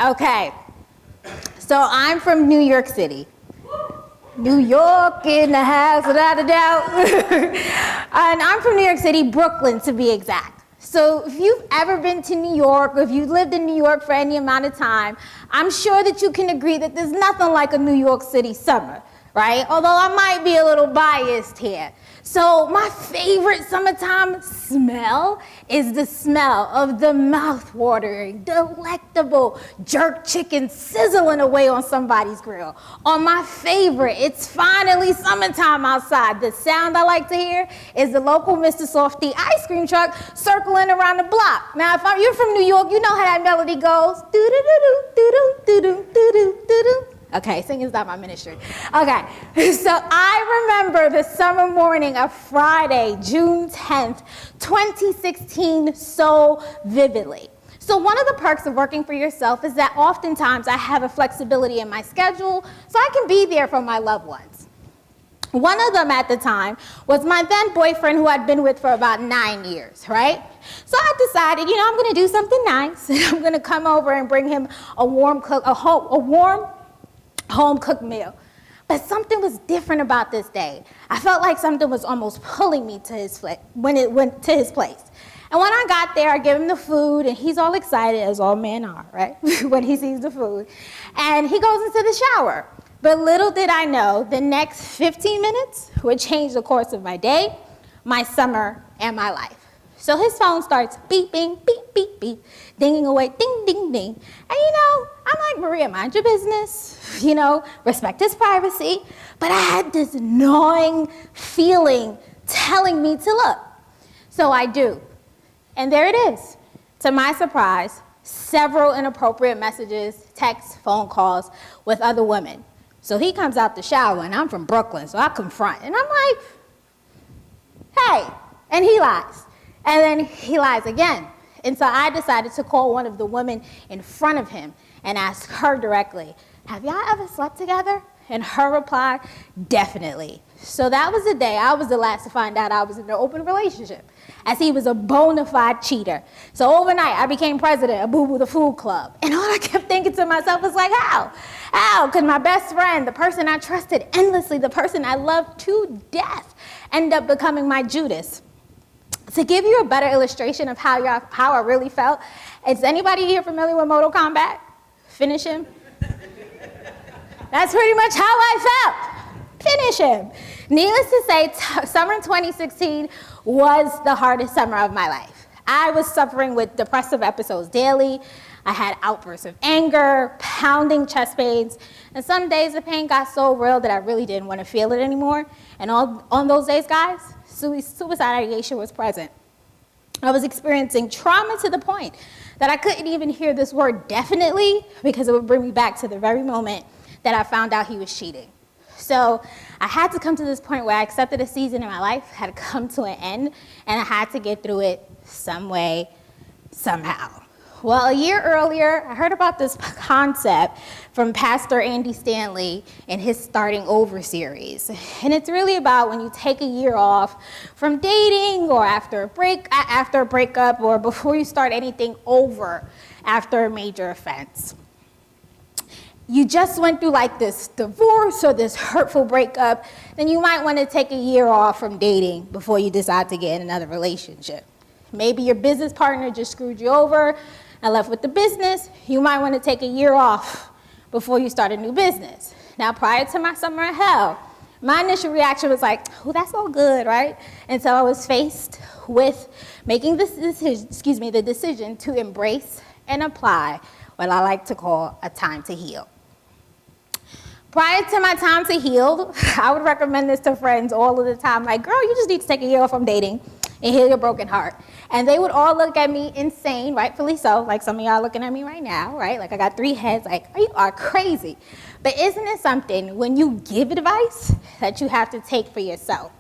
Okay, so I'm from New York City. New York in the house, without a doubt. And I'm from New York City, Brooklyn to be exact. So if you've ever been to New York, or if you've lived in New York for any amount of time, I'm sure that you can agree that there's nothing like a New York City summer, right? Although I might be a little biased here. So my favorite summertime smell is the smell of the mouth-watering, delectable jerk chicken sizzling away on somebody's grill. Or my favorite, it's finally summertime outside. The sound I like to hear is the local Mr. Softy ice cream truck circling around the block. Now, if you're from New York, you know how that melody goes. Doo-doo-doo-doo, doo-doo, doo-doo, doo-doo. Okay, singing's not my ministry. Okay, so I remember the summer morning of Friday, June 10th, 2016 so vividly. So one of the perks of working for yourself is that oftentimes I have a flexibility in my schedule, so I can be there for my loved ones. One of them at the time was my then boyfriend, who I'd been with for about 9 years, right? So I decided, I'm gonna do something nice, and I'm gonna come over and bring him a warm home-cooked meal. But something was different about this day. I felt like something was almost pulling me to his place. And when I got there, I give him the food, and he's all excited, as all men are, right, when he sees the food. And he goes into the shower. But little did I know, the next 15 minutes would change the course of my day, my summer, and my life. So his phone starts beeping, beep, beep, beep, dinging away, ding, ding, ding. And I'm like, Maria, mind your business, respect his privacy. But I had this gnawing feeling telling me to look. So I do. And there it is. To my surprise, several inappropriate messages, texts, phone calls with other women. So he comes out the shower, and I'm from Brooklyn, so I confront. And I'm like, hey, and he lies. And then he lies again. And so I decided to call one of the women in front of him and ask her directly, have y'all ever slept together? And her reply, definitely. So that was the day I was the last to find out I was in an open relationship, as he was a bona fide cheater. So overnight, I became president of Boo Boo the Food Club. And all I kept thinking to myself was like, how? How could my best friend, the person I trusted endlessly, the person I loved to death, end up becoming my Judas? To give you a better illustration of how I really felt, is anybody here familiar with Mortal Kombat? Finish him. That's pretty much how I felt. Finish him. Needless to say, summer 2016 was the hardest summer of my life. I was suffering with depressive episodes daily. I had outbursts of anger, pounding chest pains, and some days the pain got so real that I really didn't want to feel it anymore. And on those days, guys, suicide ideation was present. I was experiencing trauma to the point that I couldn't even hear this word definitely, because it would bring me back to the very moment that I found out he was cheating. So I had to come to this point where I accepted a season in my life had come to an end, and I had to get through it some way, somehow. Well, a year earlier, I heard about this concept from Pastor Andy Stanley in his Starting Over series. And it's really about when you take a year off from dating, or after a breakup, or before you start anything over after a major offense. You just went through like this divorce or this hurtful breakup, then you might want to take a year off from dating before you decide to get in another relationship. Maybe your business partner just screwed you over and left with the business. You might want to take a year off before you start a new business. Now, prior to my summer of hell, my initial reaction was like, oh, that's all good, right? And so I was faced with making this decision, the decision to embrace and apply what I like to call a time to heal. Prior to my time to heal, I would recommend this to friends all of the time, like, girl, you just need to take a year off from dating and heal your broken heart. And they would all look at me insane, rightfully so, like some of y'all looking at me right now, right? Like I got 3 heads, like, you are crazy. But isn't it something when you give advice that you have to take for yourself?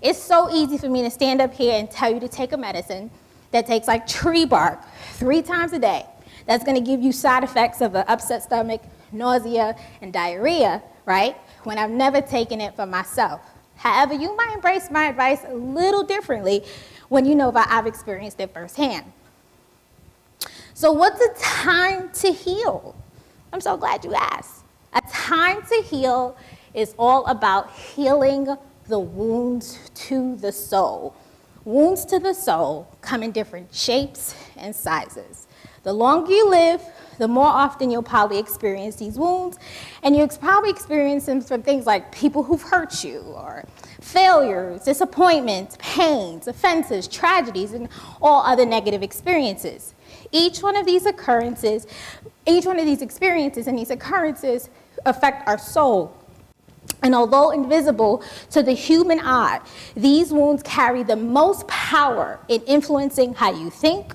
It's so easy for me to stand up here and tell you to take a medicine that takes like tree bark 3 times a day. That's gonna give you side effects of an upset stomach, nausea, and diarrhea, right? When I've never taken it for myself. However, you might embrace my advice a little differently when you know that I've experienced it firsthand. So what's a time to heal? I'm so glad you asked. A time to heal is all about healing the wounds to the soul. Wounds to the soul come in different shapes and sizes. The longer you live, the more often you'll probably experience these wounds, and you'll probably experience them from things like people who've hurt you, or failures, disappointments, pains, offenses, tragedies, and all other negative experiences. Each one of these experiences and these occurrences affect our soul. And although invisible to the human eye, these wounds carry the most power in influencing how you think,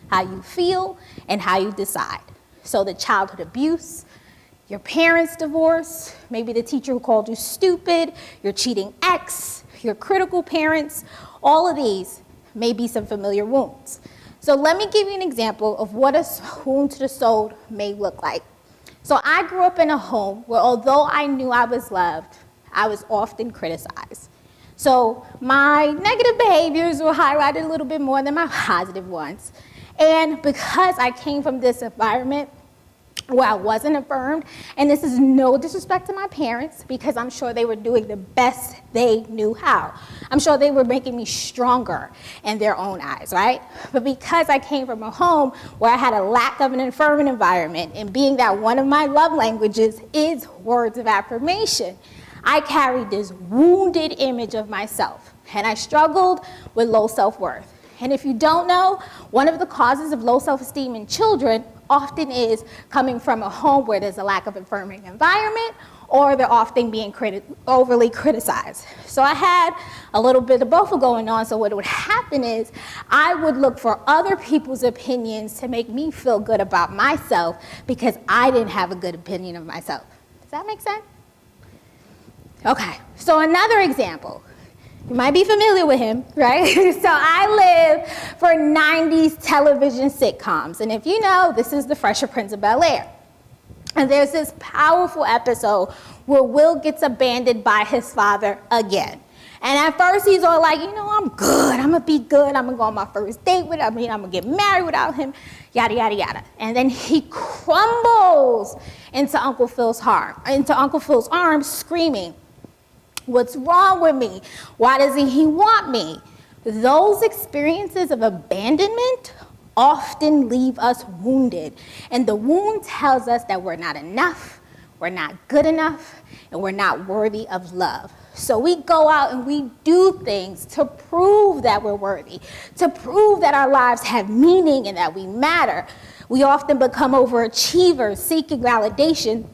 how you feel, and how you decide. So the childhood abuse, your parents' divorce, maybe the teacher who called you stupid, your cheating ex, your critical parents, all of these may be some familiar wounds. So let me give you an example of what a wound to the soul may look like. So I grew up in a home where although I knew I was loved, I was often criticized. So my negative behaviors were highlighted a little bit more than my positive ones. And because I came from this environment where I wasn't affirmed, and this is no disrespect to my parents, because I'm sure they were doing the best they knew how. I'm sure they were making me stronger in their own eyes, right? But because I came from a home where I had a lack of an affirming environment, and being that one of my love languages is words of affirmation, I carried this wounded image of myself, and I struggled with low self-worth. And if you don't know, one of the causes of low self-esteem in children often is coming from a home where there's a lack of affirming environment, or they're often being overly criticized. So I had a little bit of both going on. So what would happen is I would look for other people's opinions to make me feel good about myself because I didn't have a good opinion of myself. Does that make sense? Okay, so another example. You might be familiar with him, right? So I live for 90s television sitcoms. And if you know, this is The Fresh Prince of Bel-Air. And there's this powerful episode where Will gets abandoned by his father again. And at first he's all like, I'm good, I'm gonna be good, I'm gonna go on my first date with him, I'm gonna get married without him, yada, yada, yada. And then he crumbles into Uncle Phil's arms screaming, "What's wrong with me? Why doesn't he want me?" Those experiences of abandonment often leave us wounded. And the wound tells us that we're not enough, we're not good enough, and we're not worthy of love. So we go out and we do things to prove that we're worthy, to prove that our lives have meaning and that we matter. We often become overachievers, seeking validation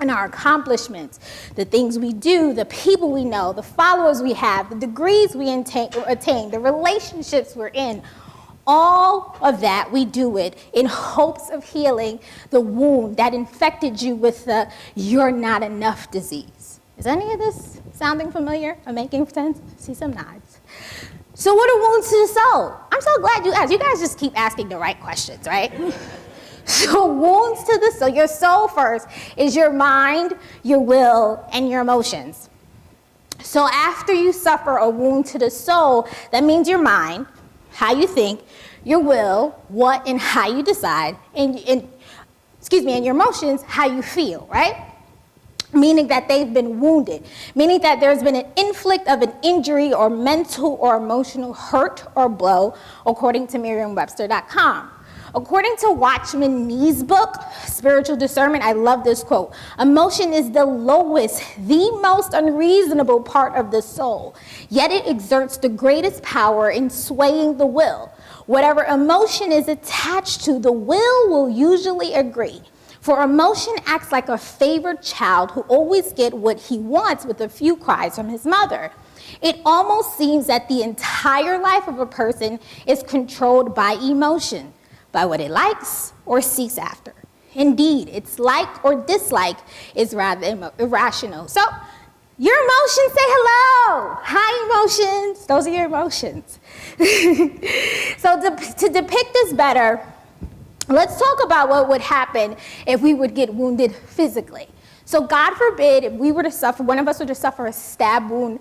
in our accomplishments, the things we do, the people we know, the followers we have, the degrees we attain, the relationships we're in. All of that, we do it in hopes of healing the wound that infected you with the "you're not enough" disease. Is any of this sounding familiar or making sense? See some nods. So what are wounds to the soul? I'm so glad you asked. You guys just keep asking the right questions, right? So wounds to the soul, your soul first is your mind, your will, and your emotions. So after you suffer a wound to the soul, that means your mind, how you think, your will, what and how you decide, and your emotions, how you feel, right? Meaning that they've been wounded, meaning that there's been an inflict of an injury or mental or emotional hurt or blow, according to Merriam-Webster.com. According to Watchman Nee's book, Spiritual Discernment, I love this quote: "Emotion is the lowest, the most unreasonable part of the soul, yet it exerts the greatest power in swaying the will. Whatever emotion is attached to, the will usually agree. For emotion acts like a favored child who always gets what he wants with a few cries from his mother. It almost seems that the entire life of a person is controlled by emotion, by what it likes or seeks after. Indeed, its like or dislike is rather irrational." So your emotions say hello. Hi, emotions. Those are your emotions. So to depict this better, let's talk about what would happen if we would get wounded physically. So God forbid if we were to suffer, one of us were to suffer a stab wound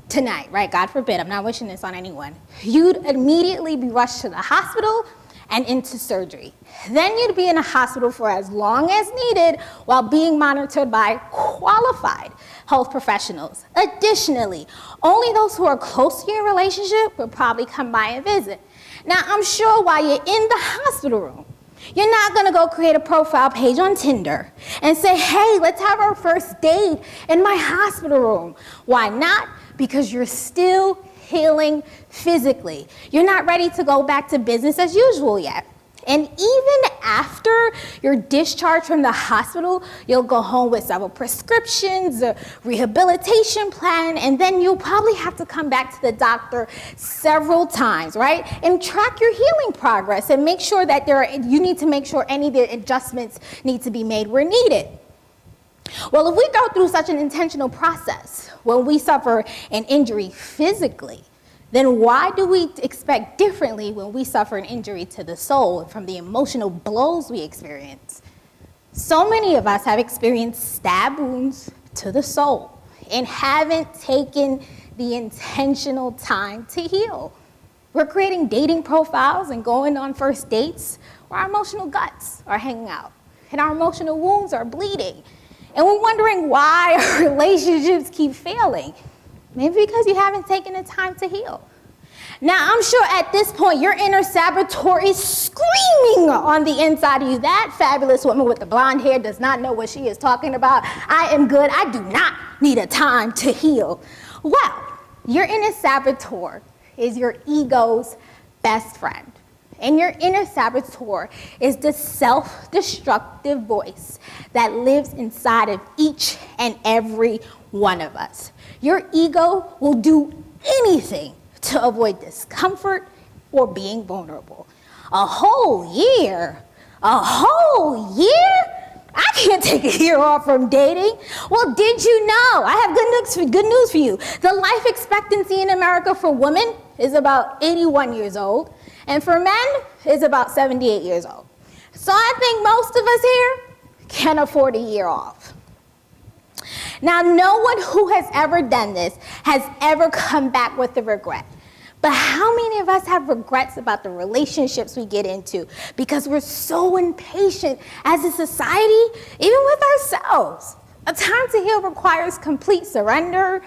tonight, right? God forbid, I'm not wishing this on anyone. You'd immediately be rushed to the hospital, and into surgery. Then you'd be in a hospital for as long as needed while being monitored by qualified health professionals. Additionally, only those who are close to your relationship will probably come by and visit. Now, I'm sure while you're in the hospital room, you're not gonna go create a profile page on Tinder and say, hey, let's have our first date in my hospital room. Why not? Because you're still healing physically. You're not ready to go back to business as usual yet. And even after you're discharged from the hospital, you'll go home with several prescriptions, a rehabilitation plan, and then you'll probably have to come back to the doctor several times, right? And track your healing progress and make sure that you need to make sure any of the adjustments need to be made where needed. Well, if we go through such an intentional process when we suffer an injury physically, then why do we expect differently when we suffer an injury to the soul from the emotional blows we experience? So many of us have experienced stab wounds to the soul and haven't taken the intentional time to heal. We're creating dating profiles and going on first dates where our emotional guts are hanging out and our emotional wounds are bleeding. And we're wondering why our relationships keep failing. Maybe because you haven't taken the time to heal. Now, I'm sure at this point, your inner saboteur is screaming on the inside of you. That fabulous woman with the blonde hair does not know what she is talking about. I am good. I do not need a time to heal. Well, your inner saboteur is your ego's best friend. And your inner saboteur is the self-destructive voice that lives inside of each and every one of us. Your ego will do anything to avoid discomfort or being vulnerable. A whole year? I can't take a year off from dating. Well, did you know? I have good news for you. The life expectancy in America for women is about 81 years old, and for men is about 78 years old. So I think most of us here can afford a year off. Now, no one who has ever done this has ever come back with a regret. But how many of us have regrets about the relationships we get into because we're so impatient as a society, even with ourselves? A time to heal requires complete surrender,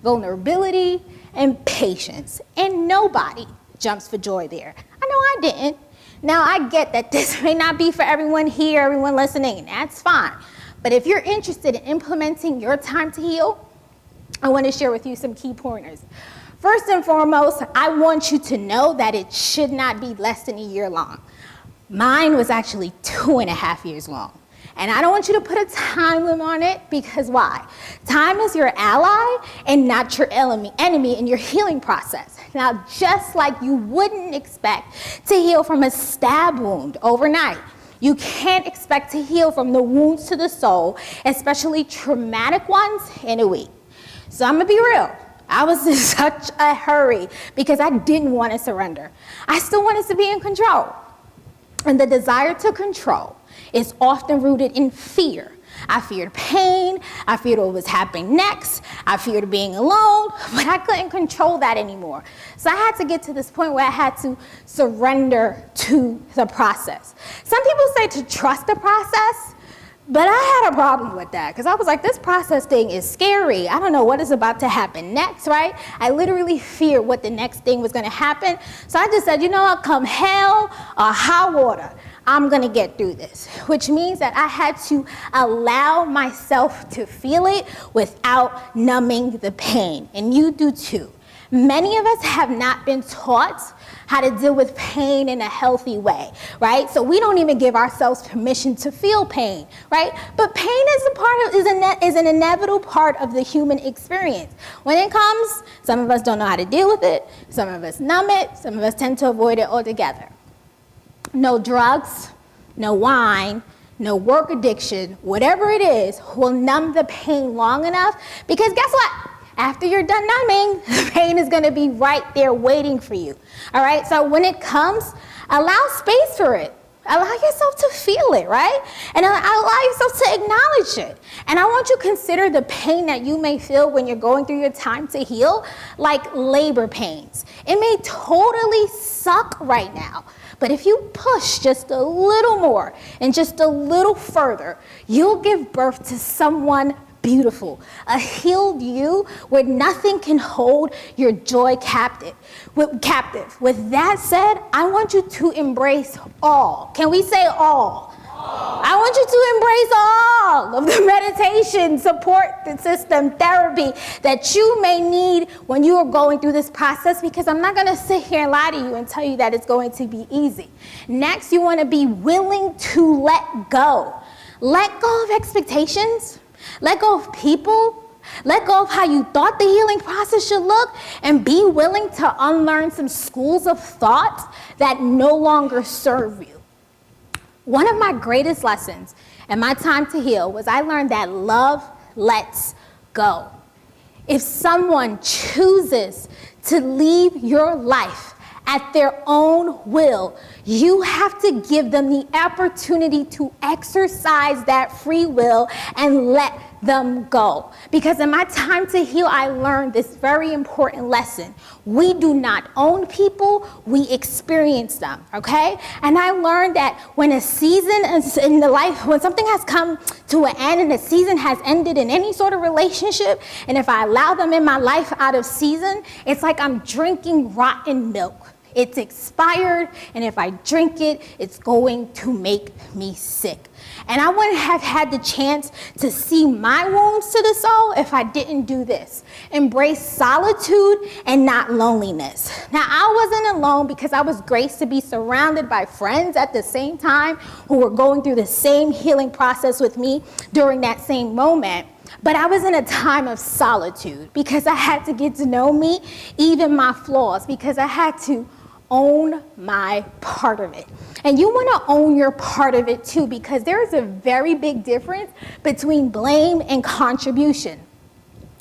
vulnerability, and patience. And nobody jumps for joy there. I know I didn't. Now, I get that this may not be for everyone here, everyone listening, and that's fine. But if you're interested in implementing your time to heal, I want to share with you some key pointers. First and foremost, I want you to know that it should not be less than a year long. Mine was actually 2.5 years long. And I don't want you to put a time limit on it because why? Time is your ally and not your enemy in your healing process. Now, just like you wouldn't expect to heal from a stab wound overnight, you can't expect to heal from the wounds to the soul, especially traumatic ones, in a week. So I'm gonna be real. I was in such a hurry because I didn't want to surrender. I still wanted to be in control. And the desire to control is often rooted in fear. I feared pain, I feared what was happening next, I feared being alone, but I couldn't control that anymore. So I had to get to this point where I had to surrender to the process. Some people say to trust the process, but I had a problem with that because I was like, this process thing is scary. I don't know what is about to happen next, right? I literally feared what the next thing was going to happen. So I just said, you know what, come hell or high water, I'm going to get through this, which means that I had to allow myself to feel it without numbing the pain. And you do too. Many of us have not been taught how to deal with pain in a healthy way, right? So we don't even give ourselves permission to feel pain, right? But pain is an inevitable part of the human experience. When it comes, some of us don't know how to deal with it, some of us numb it, some of us tend to avoid it altogether. No drugs, no wine, no work addiction, whatever it is, will numb the pain long enough because guess what? After you're done numbing, the pain is going to be right there waiting for you. All right? So when it comes, allow space for it. Allow yourself to feel it, right? And allow yourself to acknowledge it. And I want you to consider the pain that you may feel when you're going through your time to heal, like labor pains. It may totally suck right now, but if you push just a little more and just a little further, you'll give birth to someone beautiful, a healed you where nothing can hold your joy captive. With that said, I want you to embrace all. Can we say all? I want you to embrace all of the meditation, support system, therapy that you may need when you are going through this process, because I'm not going to sit here and lie to you and tell you that it's going to be easy. Next, you want to be willing to let go. Let go of expectations. Let go of people. Let go of how you thought the healing process should look, and be willing to unlearn some schools of thought that no longer serve you. One of my greatest lessons in my time to heal was I learned that love lets go. If someone chooses to leave your life at their own will, you have to give them the opportunity to exercise that free will and let them go. Because in my time to heal, I learned this very important lesson. We do not own people, we experience them, okay? And I learned that when a season is in the life, when something has come to an end and a season has ended in any sort of relationship, and if I allow them in my life out of season, it's like I'm drinking rotten milk. It's expired, and if I drink it, it's going to make me sick. And I wouldn't have had the chance to see my wounds to the soul if I didn't do this. Embrace solitude and not loneliness. Now, I wasn't alone because I was graced to be surrounded by friends at the same time who were going through the same healing process with me during that same moment. But I was in a time of solitude because I had to get to know me, even my flaws, because I had to own my part of it. And you want to own your part of it too, because there is a very big difference between blame and contribution.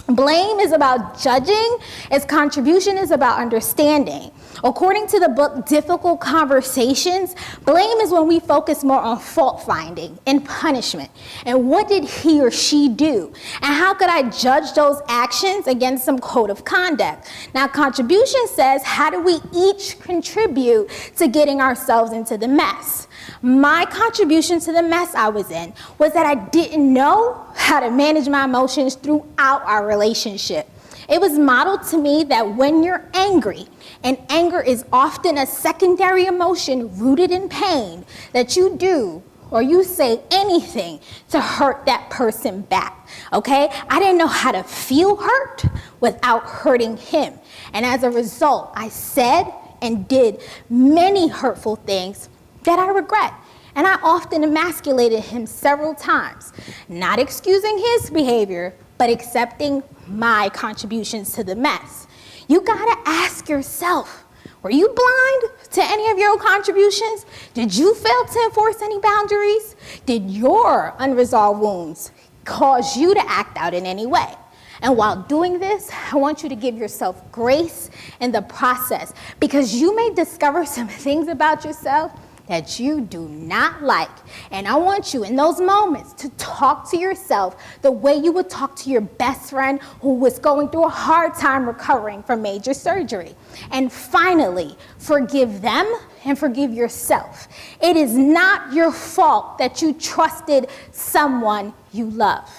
Blame is about judging, as contribution is about understanding. According to the book Difficult Conversations, blame is when we focus more on fault finding and punishment. And what did he or she do? And how could I judge those actions against some code of conduct? Now, contribution says, how do we each contribute to getting ourselves into the mess? My contribution to the mess I was in was that I didn't know how to manage my emotions throughout our relationship. It was modeled to me that when you're angry, and anger is often a secondary emotion rooted in pain, that you do or you say anything to hurt that person back, okay? I didn't know how to feel hurt without hurting him. And as a result, I said and did many hurtful things that I regret. And I often emasculated him several times, not excusing his behavior, but accepting my contributions to the mess. You gotta ask yourself, were you blind to any of your contributions? Did you fail to enforce any boundaries? Did your unresolved wounds cause you to act out in any way? And while doing this, I want you to give yourself grace in the process, because you may discover some things about yourself that you do not like. And I want you in those moments to talk to yourself the way you would talk to your best friend who was going through a hard time recovering from major surgery. And finally, forgive them and forgive yourself. It is not your fault that you trusted someone you love.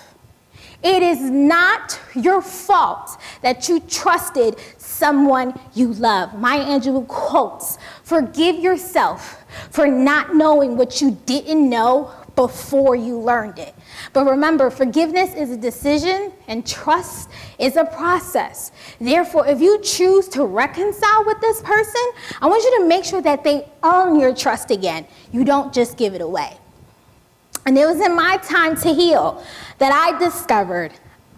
It is not your fault that you trusted someone you love. Maya Angelou quotes, "Forgive yourself for not knowing what you didn't know before you learned it." But remember, forgiveness is a decision and trust is a process. Therefore, if you choose to reconcile with this person, I want you to make sure that they earn your trust again. You don't just give it away. And it was in my time to heal that I discovered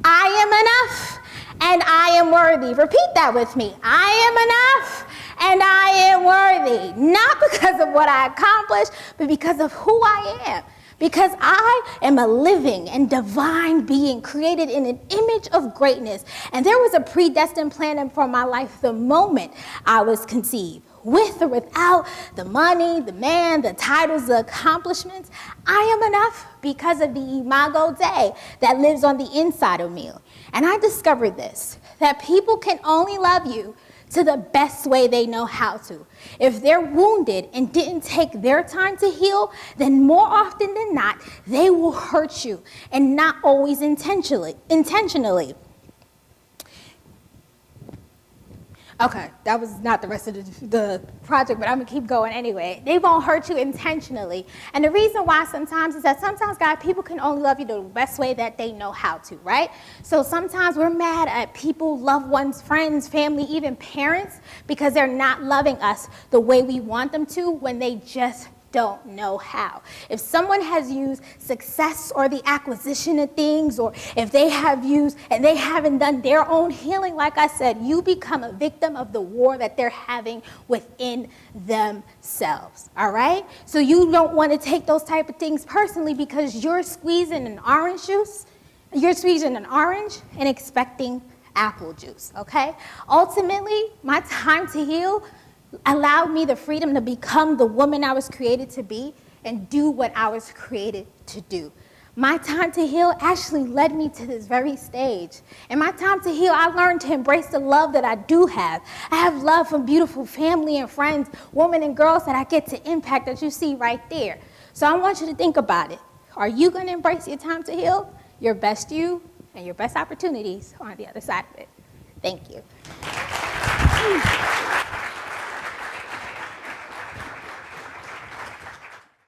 I am enough and I am worthy. Repeat that with me. I am enough and I am worthy. Not because of what I accomplished, but because of who I am. Because I am a living and divine being created in an image of greatness. And there was a predestined plan for my life the moment I was conceived. with or without the money, the man, the titles, the accomplishments, I am enough because of the imago Dei that lives on the inside of me. And I discovered this, that people can only love you to the best way they know how to. If they're wounded and didn't take their time to heal, then more often than not, they will hurt you, and not always intentionally. Okay, that was not the rest of the project, but I'm gonna keep going anyway. They won't hurt you intentionally. And the reason why sometimes is that sometimes, God, people can only love you the best way that they know how to, right? So sometimes we're mad at people, loved ones, friends, family, even parents, because they're not loving us the way we want them to when they just don't know how. If someone has used success or the acquisition of things, or if they have used and they haven't done their own healing, like I said, you become a victim of the war that they're having within themselves, all right? So you don't want to take those type of things personally because you're squeezing an orange juice, you're squeezing an orange and expecting apple juice, okay? Ultimately, my time to heal allowed me the freedom to become the woman I was created to be and do what I was created to do. My time to heal actually led me to this very stage. In my time to heal, I learned to embrace the love that I do have. I have love from beautiful family and friends, women and girls that I get to impact that you see right there. So I want you to think about it. Are you going to embrace your time to heal? Your best you and your best opportunities are on the other side of it. Thank you.